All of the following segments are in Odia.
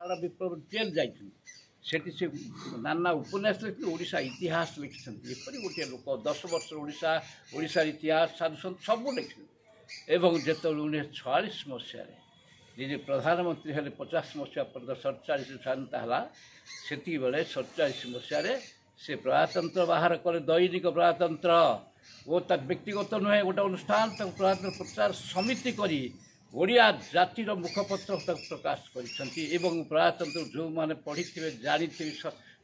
ସାରା ବିପ୍ଳବ ଜେଲ୍ ଯାଇଛନ୍ତି। ସେଠି ସେ ନାନା ଉପନ୍ୟାସ ଲେଖି ଓଡ଼ିଶା ଇତିହାସ ଲେଖିଛନ୍ତି। ଏପରି ଗୋଟିଏ ଲୋକ 10 ବର୍ଷ ଓଡ଼ିଶାର ଇତିହାସ ସାଧୁସନ୍ଥ ସବୁ ଲେଖିଛନ୍ତି। ଏବଂ ଯେତେବେଳେ 1946 ମସିହାରେ ନିଜେ ପ୍ରଧାନମନ୍ତ୍ରୀ ହେଲେ 50 ମସିହା ପର୍ଯ୍ୟନ୍ତ 47 ସ୍ୱାଧୀନତା ହେଲା, ସେତିକିବେଳେ 47 ମସିହାରେ ସେ ପ୍ରଜାତନ୍ତ୍ର ବାହାର କଲେ, ଦୈନିକ ପ୍ରଜାତନ୍ତ୍ର, ଓ ତା ବ୍ୟକ୍ତିଗତ ନୁହେଁ, ଗୋଟେ ଅନୁଷ୍ଠାନ ତାକୁ ପ୍ରଜାତନ୍ତ୍ର ପ୍ରଚାର ସମିତି କରି ଓଡ଼ିଆ ଜାତିର ମୁଖପତ୍ର ତାକୁ ପ୍ରକାଶ କରିଛନ୍ତି। ଏବଂ ପ୍ରଜାତନ୍ତ୍ର ଯେଉଁମାନେ ପଢ଼ିଥିବେ ଜାଣିଥିବେ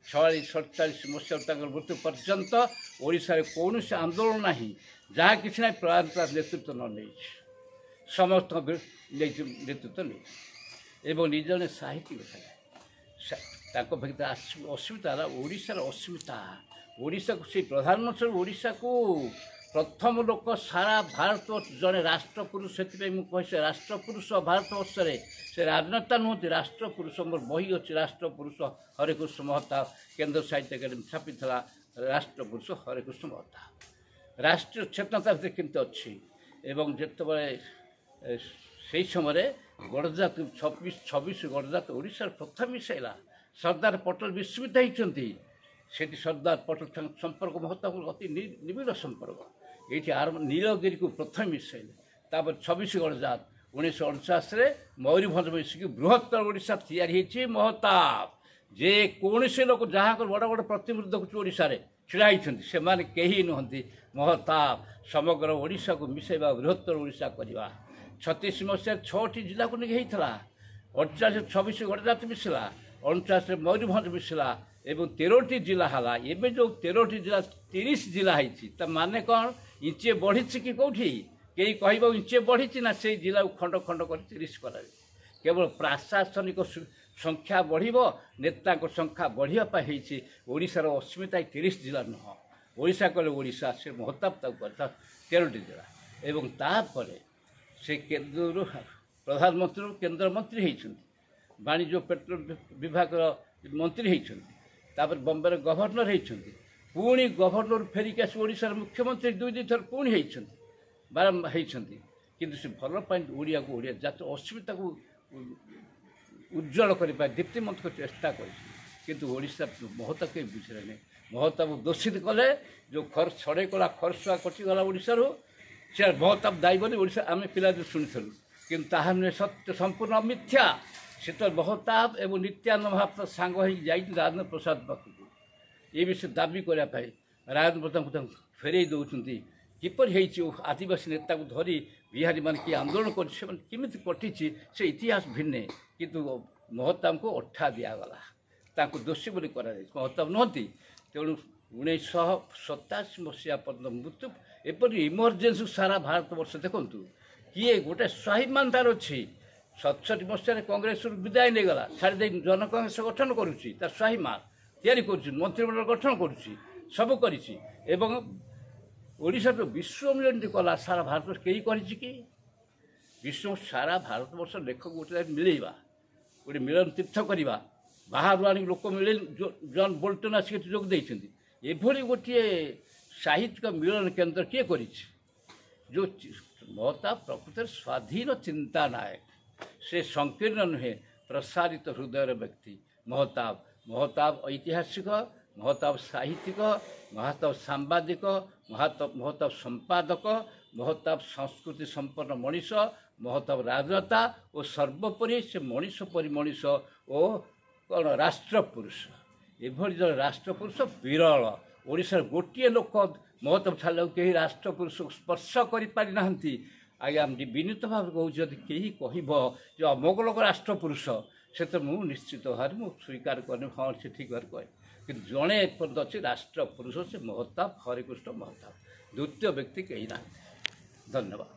46-47 ମସିହାରୁ ତାଙ୍କର ମୃତ୍ୟୁ ପର୍ଯ୍ୟନ୍ତ ଓଡ଼ିଶାରେ କୌଣସି ଆନ୍ଦୋଳନ ନାହିଁ ଯାହା କିଛି ନାହିଁ ପ୍ରଜାତନ୍ତ୍ର ନେତୃତ୍ୱ ନ ନେଇଛି, ସମସ୍ତଙ୍କ ନେତୃତ୍ୱ ନେଇଛି। ଏବଂ ନିଜ ଜଣେ ସାହିତ୍ୟିକ ଥିଲେ, ତାଙ୍କ ଭିତରେ ଅସ୍ମିତା ହେଲା ଓଡ଼ିଶାର ଅସ୍ମିତା। ଓଡ଼ିଶାକୁ ସେଇ ପ୍ରଧାନମନ୍ତ୍ରୀ ଓଡ଼ିଶାକୁ ପ୍ରଥମ ଲୋକ ସାରା ଭାରତବର୍ଷ ଜଣେ ରାଷ୍ଟ୍ରପୁରୁଷ, ସେଥିପାଇଁ ମୁଁ କହି ସେ ରାଷ୍ଟ୍ରପୁରୁଷ ଭାରତବର୍ଷରେ, ସେ ରାଜନେତା ନୁହନ୍ତି, ରାଷ୍ଟ୍ରପୁରୁଷ। ମୋର ବହି ଅଛି ରାଷ୍ଟ୍ରପୁରୁଷ ହରେକୃଷ୍ଣ ମହତାବ, କେନ୍ଦ୍ର ସାହିତ୍ୟ ଏକାଡେମୀ ଛାପିଥିଲା ରାଷ୍ଟ୍ରପୁରୁଷ ହରେକୃଷ୍ଣ ମହତାବ। ରାଷ୍ଟ୍ରୀୟ ଚେତନା ତା ଭିତରେ କେମିତି ଅଛି। ଏବଂ ଯେତେବେଳେ ସେହି ସମୟରେ ଗଡ଼ଜାତ 26 ଗଡ଼ଜାତ ଓଡ଼ିଶାର ପ୍ରଥମ ମିଶାଇଲା, ସର୍ଦ୍ଦାର ପଟେଲ ବିସ୍ମିତ ହେଇଛନ୍ତି। ସେଠି ସର୍ଦ୍ଦାର ପଟେଲ ସମ୍ପର୍କ ମହତାବଙ୍କର ଅତି ନିବିଡ଼ ସମ୍ପର୍କ। ଏଇଠି ନୀଳଗିରିକୁ ପ୍ରଥମେ ମିଶାଇଲେ, ତାପରେ 26 ଗଡ଼ଜାତ। 1949ରେ ମୟୂରଭଞ୍ଜ ମିଶିକି ବୃହତ୍ତର ଓଡ଼ିଶା ତିଆରି ହେଇଛି। ମହତାବ ଯେ କୌଣସି ଲୋକ ଯାହାଙ୍କର ବଡ଼ ବଡ଼ ପ୍ରତିମୂର୍ତ୍ତି ଦେଖୁଛୁ ଓଡ଼ିଶାରେ ଛିଡ଼ା ହେଇଛନ୍ତି, ସେମାନେ କେହି ନୁହନ୍ତି। ମହତାବ ସମଗ୍ର ଓଡ଼ିଶାକୁ ମିଶାଇବା, ବୃହତ୍ତର ଓଡ଼ିଶା କରିବା। 36 ମସିହାରେ 6ଟି ଜିଲ୍ଲାକୁ ନେଇକି ହେଇଥିଲା। 48ରେ 26 ଗଡ଼ଜାତ ମିଶିଲା, 49ରେ ମୟୂରଭଞ୍ଜ ମିଶିଲା ଏବଂ 13ଟି ଜିଲ୍ଲା ହେଲା। ଏବେ ଯେଉଁ 13ଟି ଜିଲ୍ଲା 30 ଜିଲ୍ଲା ହେଇଛି, ତା ମାନେ କ'ଣ? ଇଞ୍ଚେ ବଢ଼ିଛି କି କେଉଁଠି? କେହି କହିବ ଇଞ୍ଚେ ବଢ଼ିଛି ନା? ସେଇ ଜିଲ୍ଲାକୁ ଖଣ୍ଡ ଖଣ୍ଡ କରି 30 କରାଯାଏ। କେବଳ ପ୍ରଶାସନିକ ସଂଖ୍ୟା ବଢ଼ିବ, ନେତାଙ୍କ ସଂଖ୍ୟା ବଢ଼ିବା ପାଇଁ ହେଇଛି। ଓଡ଼ିଶାର ଅସ୍ମିତା 30 ଜିଲ୍ଲା ନୁହଁ। ଓଡ଼ିଶା କହିଲେ ଓଡ଼ିଶା, ସେ ମହତାବ ତାକୁ କରିथा 13ଟି ଜିଲ୍ଲା। ଏବଂ ତାପରେ ସେ କେନ୍ଦ୍ରରୁ ପ୍ରଧାନମନ୍ତ୍ରୀରୁ କେନ୍ଦ୍ରମନ୍ତ୍ରୀ ହେଇଛନ୍ତି, ବାଣିଜ୍ୟ ପେଟ୍ରୋଲ ବିଭାଗର ମନ୍ତ୍ରୀ ହେଇଛନ୍ତି, ତାପରେ ବମ୍ବେର ଗଭର୍ଣ୍ଣର ହେଇଛନ୍ତି, ପୁଣି ଗଭର୍ଣ୍ଣର ଫେରିକି ଆସି ଓଡ଼ିଶାର ମୁଖ୍ୟମନ୍ତ୍ରୀ 2 ଥର ପୁଣି ହେଇଛନ୍ତି, ବାରମ୍ବାର ହେଇଛନ୍ତି। କିନ୍ତୁ ସେ ଭଲ ପାଇଁ ଓଡ଼ିଆକୁ, ଓଡ଼ିଆ ଜାତି ଅସ୍ମିତାକୁ ଉଜ୍ଜଳ କରିବା, ଦୀପ୍ତିମନ୍ତ ଚେଷ୍ଟା କରିଛି। କିନ୍ତୁ ଓଡ଼ିଶା ମହତାବ କେହି ବୁଝିଲେନି। ମହତାବକୁ ଦୋଷିତ କଲେ, ଯେଉଁ ଛଡ଼େଇ କଲା ଖରସୁଆ କଟିଗଲା ଓଡ଼ିଶାରୁ, ସେ ମହତାବ ଦାୟୀ ବୋଲି ଓଡ଼ିଶା ଆମେ ପିଲାଦିନ ଶୁଣିଥିଲୁ। କିନ୍ତୁ ତାହା ନୁହେଁ, ସତ୍ୟ ସମ୍ପୂର୍ଣ୍ଣ ମିଥ୍ୟା। ସେତେବେଳେ ମହତାବ ଏବଂ ନିତ୍ୟାନନ୍ଦ ମହାପାତ୍ର ସାଙ୍ଗ ହେଇକି ଯାଇଛନ୍ତି ରାଜେନ୍ଦ୍ର ପ୍ରସାଦ ପାଖକୁ ଏ ବିଷୟରେ ଦାବି କରିବା ପାଇଁ। ରାଜେନ୍ଦ୍ର ପ୍ରସାଦଙ୍କୁ ତାଙ୍କୁ ଫେରେଇ ଦେଉଛନ୍ତି। କିପରି ହେଇଛି, ଆଦିବାସୀ ନେତାକୁ ଧରି ବିହାରୀମାନେ କିଏ ଆନ୍ଦୋଳନ କରିଛି, ସେମାନେ କେମିତି କଟିଛି, ସେ ଇତିହାସ ଭିନ୍ନେ। କିନ୍ତୁ ମହତାବଙ୍କୁ ଅଠା ଦିଆଗଲା, ତାଙ୍କୁ ଦୋଷୀ ବୋଲି କରାଯାଇଛି। ମହତାବ ନୁହନ୍ତି। ତେଣୁ 1987 ମସିହା ପର୍ଯ୍ୟନ୍ତ ମୃତ୍ୟୁ, ଏପରି ଇମର୍ଜେନ୍ସି ସାରା ଭାରତବର୍ଷ ଦେଖନ୍ତୁ। କିଏ ଗୋଟେ ସ୍ୱାଭିମାନ ତାର ଅଛି। 67 ମସିହାରେ କଂଗ୍ରେସରୁ ବିଦାୟ ନେଇଗଲା, ଛାଡ଼ିଦେଇ ଜନକଂଗ୍ରେସ ଗଠନ କରୁଛି, ତାର ସ୍ୱାଭିମାନ ତିଆରି କରୁଛି, ମନ୍ତ୍ରିମଣ୍ଡଳ ଗଠନ କରୁଛି, ସବୁ କରିଛି। ଏବଂ ଓଡ଼ିଶାର ବିଶ୍ୱ ମିଳନଟି କଲା, ସାରା ଭାରତବର୍ଷ କେହି କରିଛି କି? ବିଶ୍ୱ ସାରା ଭାରତବର୍ଷ ଲେଖକ ଗୋଟେ ମିଳେଇବା, ଗୋଟେ ମିଳନ ତୀର୍ଥ କରିବା, ବାହାରୁ ଆଣିକି ଲୋକ ମିଳେ। ଜନ୍ ବୋଲ୍ଟନ୍ ଆସିକି ଯୋଗ ଦେଇଛନ୍ତି। ଏଭଳି ଗୋଟିଏ ସାହିତ୍ୟିକ ମିଳନ କେନ୍ଦ୍ର କିଏ କରିଛି? ଯେଉଁ ମହତାବ ପ୍ରକୃତରେ ସ୍ୱାଧୀନ ଚିନ୍ତା ନାୟକ, ସେ ସଂକୀର୍ଣ୍ଣ ନୁହେଁ, ପ୍ରସାରିତ ହୃଦୟର ବ୍ୟକ୍ତି। ମହତାବ ଐତିହାସିକ, ମହତାବ ସାହିତ୍ୟିକ, ମହତାବ ସାମ୍ବାଦିକ, ମହତାବ ସମ୍ପାଦକ, ମହତାବ ସଂସ୍କୃତି ସମ୍ପନ୍ନ ମଣିଷ, ମହତାବ ରାଜନେତା ଓ ସର୍ବୋପରି ସେ ମଣିଷ ପରି ମଣିଷ ଓ କ'ଣ ରାଷ୍ଟ୍ରପୁରୁଷ। ଏଭଳି ଜଣେ ରାଷ୍ଟ୍ରପୁରୁଷ ବିରଳ। ଓଡ଼ିଶାର ଗୋଟିଏ ଲୋକ ମହତାବ ଛାଡ଼ିବାକୁ କେହି ରାଷ୍ଟ୍ରପୁରୁଷକୁ ସ୍ପର୍ଶ କରିପାରିନାହାନ୍ତି। ଆଜ୍ଞା ବିନୀତ ଭାବେ କହୁଛି, ଯଦି କେହି କହିବ ଯେ ଅମୋକ ଲୋକ ରାଷ୍ଟ୍ରପୁରୁଷ, ସେଥିରେ ମୁଁ ନିଶ୍ଚିତ ଭାବରେ ମୁଁ ସ୍ୱୀକାର କରିନି, ହଁ ସେ ଠିକ୍ ଭାବରେ କହେ। କିନ୍ତୁ ଜଣେ ଏପର୍ଯ୍ୟନ୍ତ ଅଛି ରାଷ୍ଟ୍ରପୁରୁଷ, ସେ ମହତାବ ହରେକୃଷ୍ଣ ମହତାବ। ଦ୍ୱିତୀୟ ବ୍ୟକ୍ତି କେହି ନାହାନ୍ତି। ଧନ୍ୟବାଦ।